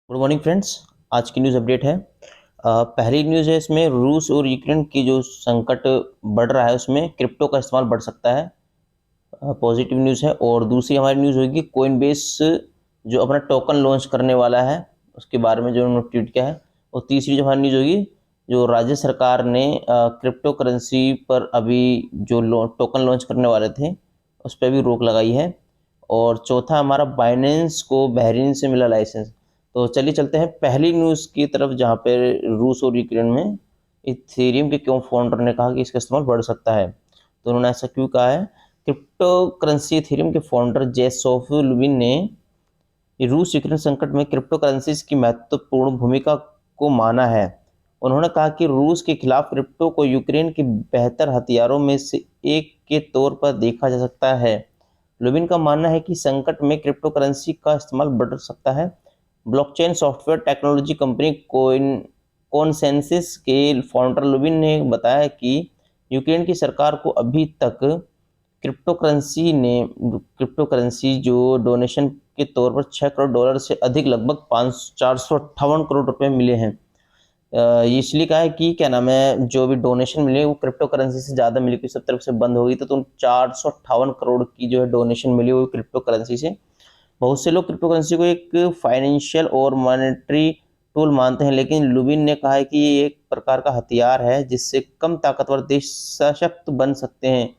Good morning friends. आज की news update है। पहली न्यूज़ है, इसमें रूस और यूक्रेन की जो संकट बढ़ रहा है उसमें क्रिप्टो का इस्तेमाल बढ़ सकता है। पॉजिटिव न्यूज़ है। और दूसरी हमारी न्यूज़ होगी कोइनबेस जो अपना टोकन लॉन्च करने वाला है उसके बारे में जो उन्होंने ट्वीट किया है। और तीसरी जो हमारी न्यूज़ होगी, जो राज्य सरकार ने क्रिप्टो करेंसी पर अभी जो टोकन लॉन्च करने वाले थे उस पर भी रोक लगाई है। और चौथा हमारा बाइनेंस को बहरीन से मिला लाइसेंस। तो चलिए चलते हैं पहली न्यूज़ की तरफ, जहाँ पे रूस और यूक्रेन में इथेरियम के क्यों फाउंडर ने कहा कि इसका इस्तेमाल बढ़ सकता है। तो उन्होंने ऐसा क्यों कहा है। क्रिप्टो करेंसी इथेरियम के फाउंडर जेसोफ लुबिन ने रूस यूक्रेन संकट में क्रिप्टो करेंसीज की महत्वपूर्ण भूमिका को माना है। उन्होंने कहा कि रूस के खिलाफ क्रिप्टो को यूक्रेन के बेहतर हथियारों में से एक के तौर पर देखा जा सकता है। लुबिन का मानना है कि संकट में क्रिप्टो करेंसी का इस्तेमाल बढ़ सकता है। Blockchain software technology company consensus के फाउंडर लुबिन ने बताया कि यूक्रेन की सरकार को अभी तक क्रिप्टो करेंसी जो डोनेशन के तौर पर $6 करोड़ से अधिक, लगभग 458 करोड़ रुपए मिले हैं। ये इसलिए कहा है कि क्या नाम है, जो भी डोनेशन मिले वो क्रिप्टो करेंसी से ज़्यादा मिली, क्योंकि सब तरफ से बंद हो गई तो 458 करोड़ की जो है डोनेशन मिली वो क्रिप्टो करेंसी से। बहुत से लोग क्रिप्टो करेंसी को एक फाइनेंशियल और मॉनेटरी टूल मानते हैं, लेकिन लुबिन ने कहा है कि ये एक प्रकार का हथियार है जिससे कम ताकतवर देश सशक्त बन सकते हैं।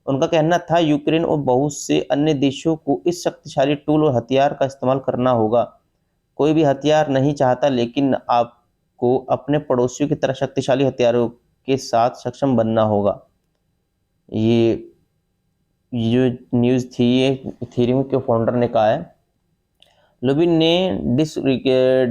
उनका कहना था यूक्रेन और बहुत से अन्य देशों को इस शक्तिशाली टूल और हथियार का इस्तेमाल करना होगा। कोई भी हथियार नहीं चाहता, लेकिन आपको अपने पड़ोसियों की तरह शक्तिशाली हथियारों के साथ सक्षम बनना होगा। ये जो न्यूज़ थी ये इथेरियम के फाउंडर ने कहा है। लुबिन ने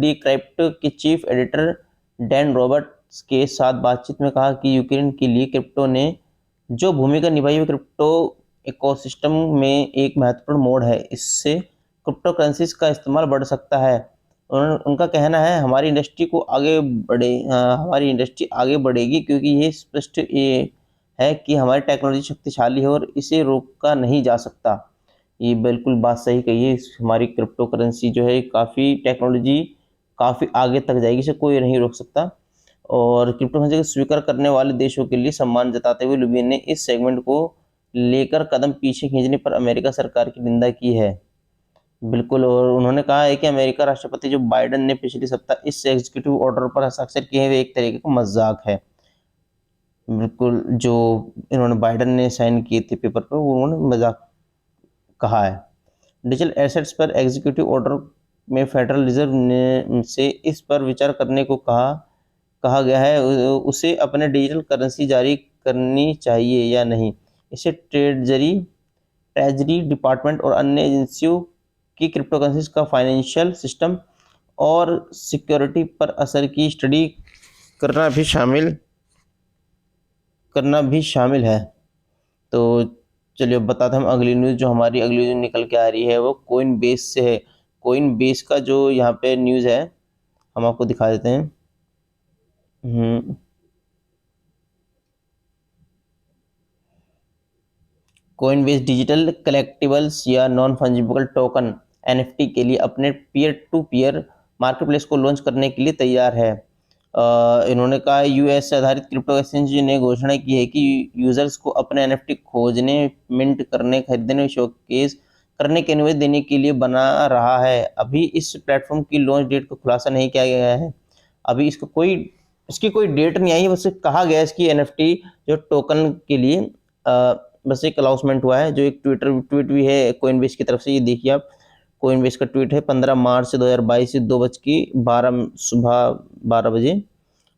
डिक्रिप्ट के चीफ एडिटर डैन रॉबर्ट्स के साथ बातचीत में कहा कि यूक्रेन के लिए क्रिप्टो ने जो भूमिका निभाई वो क्रिप्टो इकोसिस्टम में एक महत्वपूर्ण मोड़ है। इससे क्रिप्टो करेंसीज का इस्तेमाल बढ़ सकता है। उनका कहना है हमारी इंडस्ट्री आगे बढ़ेगी, क्योंकि ये स्पष्ट ये है कि हमारी टेक्नोलॉजी शक्तिशाली है और इसे रोका नहीं जा सकता। ये बिल्कुल बात सही कही है। हमारी क्रिप्टो करेंसी जो है काफ़ी टेक्नोलॉजी काफ़ी आगे तक जाएगी, इसे कोई नहीं रोक सकता। और क्रिप्टो करेंसी को स्वीकार करने वाले देशों के लिए सम्मान जताते हुए लुबिन ने इस सेगमेंट को लेकर कदम पीछे खींचने पर अमेरिका सरकार की निंदा की है। बिल्कुल। और उन्होंने कहा है कि अमेरिका राष्ट्रपति जो बाइडेन ने पिछले सप्ताह इस एग्जीक्यूटिव ऑर्डर पर हस्ताक्षर किए हैं वे एक तरीके का मजाक है। बिल्कुल, जो इन्होंने बाइडेन ने साइन किए थे पेपर पर वो उन्होंने मजाक कहा है। डिजिटल एसेट्स पर एग्जीक्यूटिव ऑर्डर में फेडरल रिजर्व ने से इस पर विचार करने को कहा गया है उसे अपने डिजिटल करेंसी जारी करनी चाहिए या नहीं। इसे ट्रेजरी डिपार्टमेंट और अन्य एजेंसियों की क्रिप्टो करेंसीज का फाइनेंशियल सिस्टम और सिक्योरिटी पर असर की स्टडी करना भी शामिल है। तो चलिए अब बताते हैं हम अगली न्यूज़। जो हमारी अगली न्यूज़ निकल के आ रही है वो कोइन बेस से है। कोइन बेस का जो यहाँ पे न्यूज़ है हम आपको दिखा देते हैं। कोइनबेस डिजिटल कलेक्टिबल्स या नॉन फंजिबल टोकन एनएफटी के लिए अपने पीयर टू पीयर मार्केटप्लेस को लॉन्च करने के लिए तैयार है। इन्होंने कहा यूएस आधारित क्रिप्टो एक्सचेंज ने घोषणा की है कि यूजर्स को अपने एनएफटी खोजने, मिंट करने, खरीदने, शोकेस करने के अनुमति देने के लिए बना रहा है। अभी इस प्लेटफॉर्म की लॉन्च डेट को खुलासा नहीं किया गया है। अभी इसकी कोई डेट नहीं आई है, बस कहा गया है इसकी एनएफटी जो टोकन के लिए बस एक अनाउंसमेंट हुआ है। जो एक ट्वीट भी है कोइनबेस की तरफ से, ये देखिए आप। कोइनबेस का ट्वीट है 15 मार्च 2022 से 2:12 सुबह 12 बजे।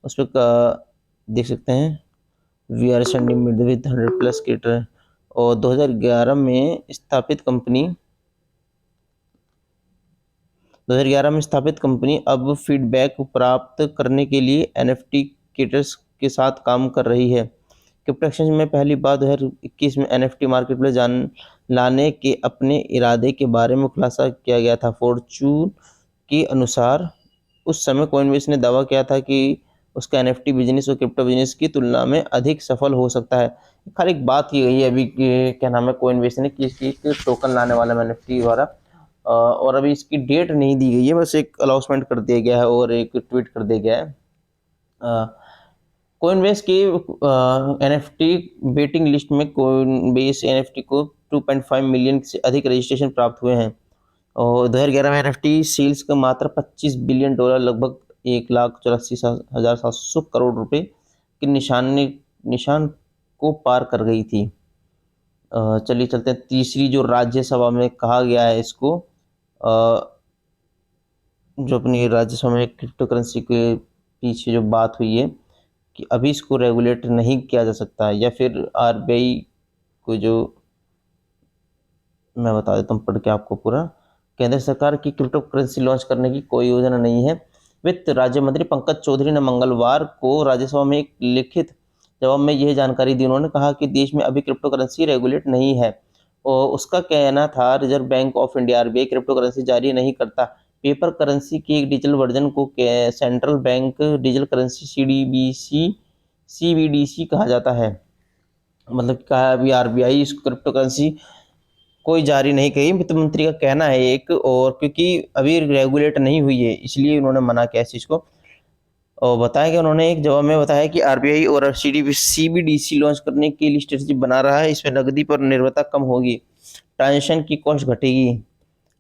उस पर देख सकते हैं we are standing with 100+ creator. और 2011 में स्थापित कंपनी अब फीडबैक प्राप्त करने के लिए एनएफटी क्रिएटर्स के साथ काम कर रही है। क्रिप्टो एक्सचेंज में पहली बार 2021 में एनएफटी मार्केटप्लेस लाने के अपने इरादे के बारे में खुलासा किया गया था। फॉर्च्यून के अनुसार उस समय कोइनबेस ने दावा किया था कि उसका एनएफटी बिजनेस और क्रिप्टो बिजनेस की तुलना में अधिक सफल हो सकता है। खाली एक बात की गई है अभी क्या नाम है कोइनबेस ने कि एक टोकन लाने वाला एनएफटी द्वारा और अभी इसकी डेट नहीं दी गई है, बस एक अनाउंसमेंट कर दिया गया है और एक ट्वीट कर दिया गया है। कोइनबेस की NFT बेटिंग लिस्ट में कोइनबेस NFT को 2.5 मिलियन से अधिक रजिस्ट्रेशन प्राप्त हुए हैं और 2011 में NFT सेल्स का मात्र $25 बिलियन, लगभग 1,84,700 करोड़ रुपए के निशान को पार कर गई थी। चलिए चलते हैं तीसरी जो राज्यसभा में कहा गया है इसको, जो अपनी राज्यसभा में क्रिप्टो करेंसी के पीछे जो बात हुई है कि अभी इसको रेगुलेट नहीं किया जा सकता है, या फिर RBI को, जो मैं बता देता हूँ पढ़ के आपको पूरा। केंद्र सरकार की क्रिप्टो करेंसी लॉन्च करने की कोई योजना नहीं है। वित्त राज्य मंत्री पंकज चौधरी ने मंगलवार को राज्यसभा में एक लिखित जवाब में यह जानकारी दी। उन्होंने कहा कि देश में अभी क्रिप्टो करेंसी रेगुलेट नहीं है और उसका कहना था reserve bank of India RBI crypto currency जारी नहीं करता। पेपर करेंसी के एक डिजिटल वर्जन को central bank digital currency CBDC कहा जाता है। मतलब कहा अभी RBI इस क्रिप्टो करेंसी कोई जारी नहीं की, वित्त मंत्री का कहना है एक, और क्योंकि अभी रेगुलेट नहीं हुई है इसलिए उन्होंने मना किया इस चीज़ को। और बताया कि उन्होंने एक जवाब में बताया कि RBI और CBDC लॉन्च करने के लिए स्ट्रेटजी बना रहा है। इसमें नकदी पर निर्भरता कम होगी, ट्रांजेक्शन की कॉस्ट घटेगी।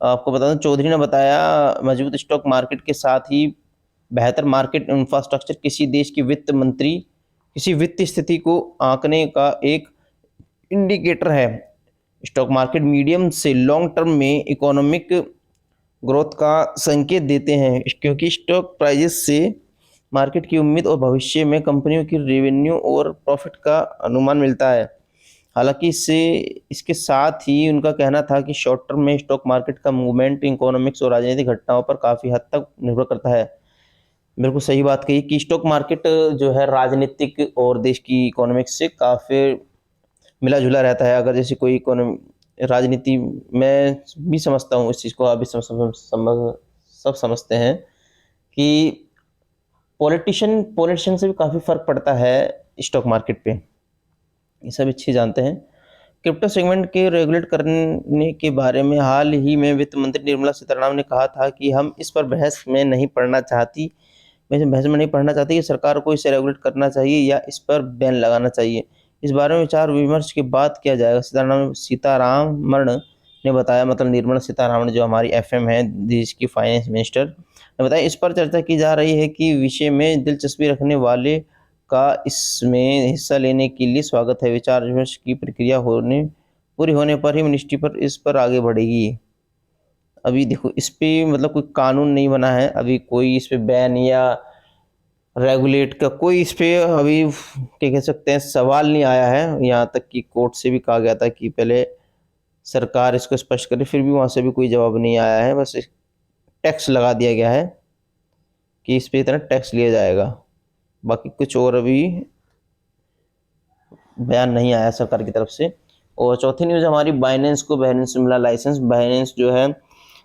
आपको बता दूं, चौधरी ने बताया मजबूत स्टॉक मार्केट के साथ ही बेहतर मार्केट इंफ्रास्ट्रक्चर किसी देश की वित्त स्थिति को आंकने का एक इंडिकेटर है। स्टॉक मार्केट मीडियम से लॉन्ग टर्म में इकोनॉमिक ग्रोथ का संकेत देते हैं, क्योंकि स्टॉक प्राइजेस से मार्केट की उम्मीद और भविष्य में कंपनियों की रेवेन्यू और प्रॉफिट का अनुमान मिलता है। हालांकि इसके साथ ही उनका कहना था कि शॉर्ट टर्म में स्टॉक मार्केट का मूवमेंट इकोनॉमिक्स और राजनीतिक घटनाओं पर काफ़ी हद तक निर्भर करता है। बिल्कुल सही बात कही कि स्टॉक मार्केट जो है राजनीतिक और देश की इकोनॉमिक्स से काफ़ी मिला जुला रहता है। अगर जैसे कोई इकोनॉमी राजनीति, मैं भी समझता हूँ इस चीज़ को, आप भी सब समझते हैं कि पॉलिटिशियन से भी काफ़ी फर्क पड़ता है स्टॉक मार्केट पे, ये सब अच्छे जानते हैं। क्रिप्टो सेगमेंट के रेगुलेट करने के बारे में हाल ही में वित्त मंत्री निर्मला सीतारमण ने कहा था कि हम इस पर बहस में नहीं पढ़ना चाहती कि सरकार को इसे रेगुलेट करना चाहिए या इस पर बैन लगाना चाहिए। इस बारे में विचार विमर्श के बाद किया जाएगा, सीतारामन ने बताया। मतलब निर्मला सीतारामन जो हमारी FM है, देश की फाइनेंस मिनिस्टर, ने बताया इस पर चर्चा की जा रही है कि विषय में दिलचस्पी रखने वाले का इसमें हिस्सा लेने के लिए स्वागत है। विचार विमर्श की प्रक्रिया पूरी होने पर ही मिनिस्ट्री पर इस पर आगे बढ़ेगी। अभी देखो इस पे मतलब कोई कानून नहीं बना है, अभी कोई इस पे बैन या रेगुलेट का कोई इस पे अभी क्या कह सकते हैं सवाल नहीं आया है। यहाँ तक कि कोर्ट से भी कहा गया था कि पहले सरकार इसको स्पष्ट करे, फिर भी वहाँ से भी कोई जवाब नहीं आया है। बस टैक्स लगा दिया गया है कि इस पे इतना टैक्स लिया जाएगा, बाकी कुछ और अभी बयान नहीं आया सरकार की तरफ से। और चौथी न्यूज़ हमारी बाइनेंस से मिला लाइसेंस। बाइनेंस जो है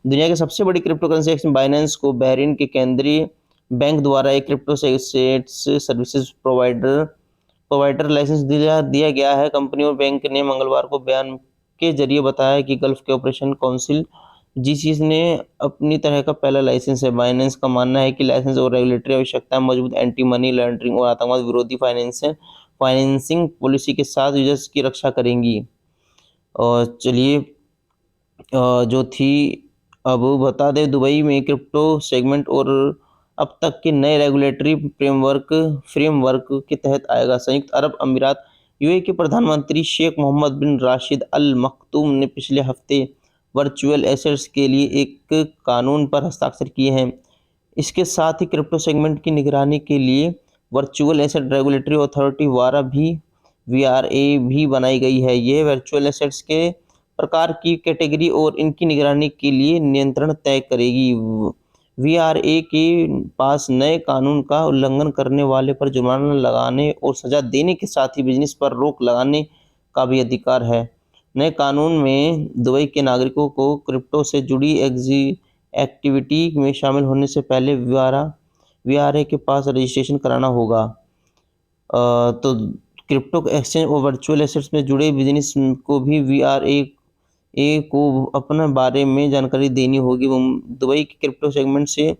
दुनिया की सबसे बड़ी क्रिप्टो करेंसी एक्सचेंज बाइनेंस को बहरीन के केंद्रीय बैंक द्वारा एक crypto assets services provider licence दिया गया है। कंपनी और बैंक ने मंगलवार को बयान के जरिए बताया कि गल्फ के ऑपरेशन काउंसिल GCC ने अपनी तरह का पहला लाइसेंस है। बाइनेंस का मानना है कि लाइसेंस और रेगुलेटरी आवश्यकताएं मौजूद एंटी मनी लॉन्ड्रिंग और आतंकवाद विरोधी फाइनेंसिंग पॉलिसी के साथ यूजर्स की रक्षा करेंगी। और चलिए जो थी अब बता दें, दुबई में क्रिप्टो सेगमेंट और अब तक के नए रेगुलेटरी फ्रेमवर्क के तहत आएगा। संयुक्त अरब अमीरात UAE के प्रधानमंत्री शेख मोहम्मद बिन राशिद अल मखतूम ने पिछले हफ्ते वर्चुअल एसेट्स के लिए एक कानून पर हस्ताक्षर किए हैं। इसके साथ ही क्रिप्टो सेगमेंट की निगरानी के लिए वर्चुअल एसेट रेगुलेटरी अथॉरिटी द्वारा भी VRA भी बनाई गई है। यह वर्चुअल एसेट्स के प्रकार की कैटेगरी और इनकी निगरानी के लिए नियंत्रण तय करेगी। VRA के पास नए कानून का उल्लंघन करने वाले पर जुर्माना लगाने और सजा देने के साथ ही बिजनेस पर रोक लगाने का भी अधिकार है। नए कानून में दुबई के नागरिकों को क्रिप्टो से जुड़ी एक्टिविटी में शामिल होने से पहले VRA के पास रजिस्ट्रेशन कराना होगा। तो क्रिप्टो एक्सचेंज और वर्चुअल एसेट्स में जुड़े बिजनेस को भी VRA को अपने बारे में जानकारी देनी होगी। दुबई के क्रिप्टो सेगमेंट से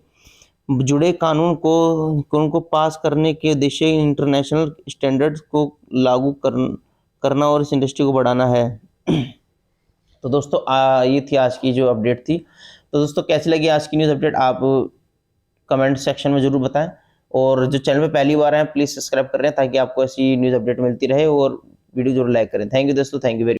जुड़े कानून को पास करने के उद्देश्य इंटरनेशनल स्टैंडर्ड्स को लागू करना और इस इंडस्ट्री को बढ़ाना है। तो दोस्तों ये थी आज की जो अपडेट थी। तो दोस्तों कैसी लगी आज की न्यूज़ अपडेट आप कमेंट सेक्शन में जरूर बताएं, और जो चैनल में पहली बार हैं प्लीज़ सब्सक्राइब कर रहे हैं ताकि आपको ऐसी न्यूज़ अपडेट मिलती रहे, और वीडियो जरूर लाइक करें। थैंक यू दोस्तों, थैंक यू वेरी